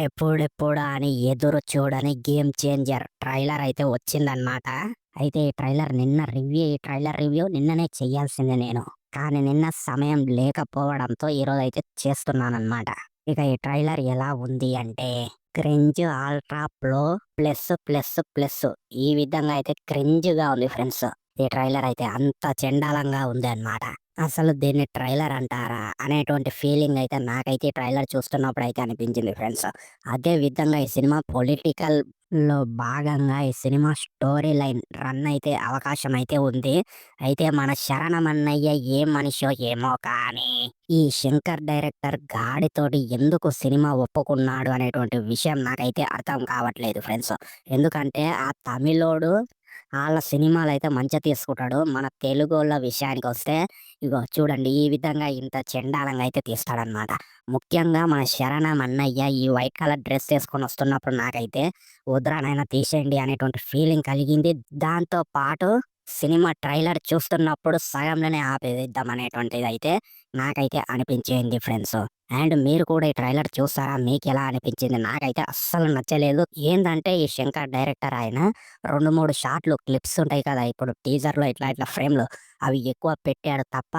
ఎప్పుడెప్పుడా అని ఎదురు చూడని గేమ్ చేంజర్ ట్రైలర్ అయితే వచ్చిందనమాట. అయితే ఈ ట్రైలర్ రివ్యూ నిన్ననే చేయాల్సింది నేను. కానీ నిన్న సమయం లేకపోవడంతో ఈరోజైతే చేస్తున్నాననమాట. ఇక ఈ ట్రైలర్ ఎలా ఉంది అంటే క్రింజ్ అల్ట్రా ప్రో ప్లస్ ఈ విధంగా అయితే క్రింజ్‌గా ఉంది ఫ్రెండ్స్. ఈ ట్రైలర్ అయితే అంత చెండాలంగా ఉంది అన్నమాట. అసలు దీన్ని ట్రైలర్ అంటారా? అనేటువంటి ఫీలింగ్ అయితే నాకైతే ఈ ట్రైలర్ చూస్తున్నప్పుడైతే అనిపించింది ఫ్రెండ్స్. అదే విధంగా ఈ సినిమా పొలిటికల్‌లో భాగంగా ఈ సినిమా స్టోరీ లైన్ రన్ అయితే అవకాశం అయితే ఉంది. అయితే మన శరణమన్నయ్య ఏ మనిషో ఏమో కానీ, ఈ శంకర్ డైరెక్టర్ గాడితోటి ఎందుకు సినిమా ఒప్పుకున్నాడు అనేటువంటి విషయం నాకైతే అర్థం కావట్లేదు ఫ్రెండ్స్. ఎందుకంటే ఆ తమిళోడు ఆళ్ళ సినిమాలైతే మంచిగా తీసుకుంటాడు. మన తెలుగోళ్ళ విషయానికొస్తే ఇగో చూడండి ఈ విధంగా ఇంత చెండాలంగా అయితే తీస్తాడనమాట. ముఖ్యంగా మన 'శరణం అన్నయ్య' ఈ వైట్ కలర్ డ్రెస్ ఏసుకొని వస్తున్నప్పుడు నాకైతే వద్దురా నాయనా తీసేయండి అనేటువంటి ఫీలింగ్ కలిగింది. దాంతో పాటు సినిమా ట్రైలర్ చూస్తున్నప్పుడు సగంలోనే ఆపేద్దాం అనేటువంటిదైతే నాకైతే అనిపించింది ఫ్రెండ్స్. అండ్ మీరు కూడా ఈ ట్రైలర్ చూసారా? మీకెలా అనిపించింది? నాకైతే అస్సలు నచ్చలేదు. ఏందంటే ఈ శంకర్ డైరెక్టర్ ఆయన 2, 3 షాట్లు క్లిప్స్ ఉంటాయి కదా! ఇప్పుడు టీజర్‌లో ఇట్లా ఫ్రేమ్‌లు అవి ఎక్కువ పెట్టాడు తప్ప,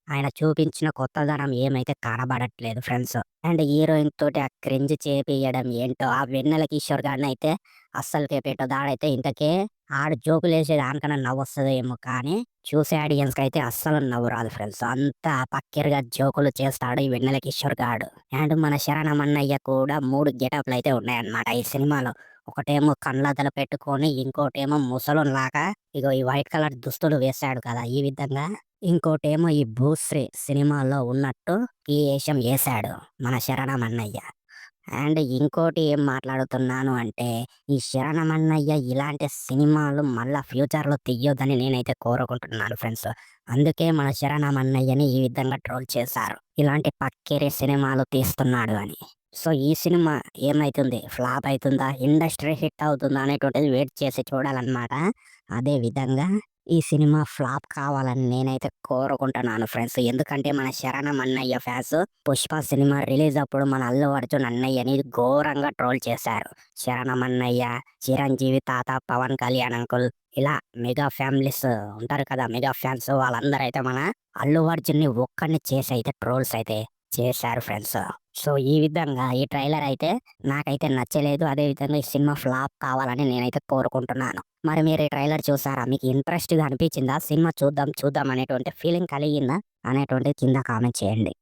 ఆయన చూపించిన కొత్తదనం ఏమైతే కనబడట్లేదు ఫ్రెండ్స్. అండ్ హీరోయిన్ తోటి ఆ క్రింజ్ చేపియడం ఏంటో, ఆ వెన్నెల కిషోర్ గాడినైతే అస్సలకే పెట్టొద్దు. ఆడైతే ఇంతకీ ఆడు జోకులేసే దానికన్నా నవ్వొస్తదేమో కానీ, చూసే ఆడియన్స్‌కైతే అస్సలు నవ్వు రాదు ఫ్రెండ్స్. అంత పక్కిరిగా జోకులు చేస్తాడు ఈ వెన్నెల కిషోర్ గాడు. అండ్ మన శరణమన్నయ్య కూడా 3 గెటప్‌లయితే ఉన్నాయన్నమాట ఈ సినిమాలో. ఒకటేమో కళ్ళద్దాలు పెట్టుకొని, ఇంకోటేమో ముసలోడిలాగా ఇగో ఈ వైట్ కలర్ దుస్తులు వేశాడు కదా! ఈ విధంగా. ఇంకోటేమో ఈ 'భూశ్రీ' సినిమాలో ఉన్నట్టు ఈ ఏషం ఏశాడు మన శరణమన్నయ్య. అండ్ ఇంకోటి ఏం మాట్లాడుతున్నాను అంటే, ఈ 'శరణమన్నయ్య' ఇలాంటి సినిమాలు మళ్ళా ఫ్యూచర్‌లో తీయొద్దని నేనైతే కోరుకుంటున్నాను ఫ్రెండ్స్. అందుకే మన 'శరణమన్నయ్యని' ఈ విధంగా ట్రోల్ చేశారు. ఇలాంటి పక్కిరి సినిమాలు తీస్తున్నాడు అని. సో, ఈ సినిమా ఏమైతుంది? ఫ్లాప్ అయితుందా? ఇండస్ట్రీ హిట్ అవుతుందా? అనేటువంటిది వెయిట్ చేసి చూడాలన్నమాట. అదే విధంగా ఈ సినిమా ఫ్లాప్ కావాలని నేనైతే కోరుకుంటున్నాను ఫ్రెండ్స్. ఎందుకంటే మన 'శరణం అన్నయ్య' ఫ్యాన్స్ 'పుష్ప' సినిమా రిలీజ్ అప్పుడు మన 'అల్లు అర్జున్' అన్నయ్యని ఘోరంగా ట్రోల్ చేశారు. 'శరణం అన్నయ్య', 'చిరంజీవి తాత', 'పవన్ కళ్యాణ్ అంకుల్' ఇలా మెగా ఫ్యామిలీస్ ఉంటారు కదా! మెగా ఫ్యాన్స్ వాళ్ళందరైతే మన 'అల్లు అర్జున్‌ని' ఒక్కడిని చేసి అయితే ట్రోల్స్ అయితే చేశారు ఫ్రెండ్స్. సో, ఈ విధంగా ఈ ట్రైలర్ అయితే నాకైతే నచ్చలేదు. అదే విధంగా ఈ సినిమా ఫ్లాప్ కావాలని నేనైతే కోరుకుంటున్నాను. మరి మీరు ఈ ట్రైలర్ చూసారా? మీకు ఇంట్రెస్ట్‌గా అనిపించిందా? సినిమా చూద్దాం అనేటువంటి ఫీలింగ్ కలిగిందా? అనేటువంటిది కింద కామెంట్ చేయండి.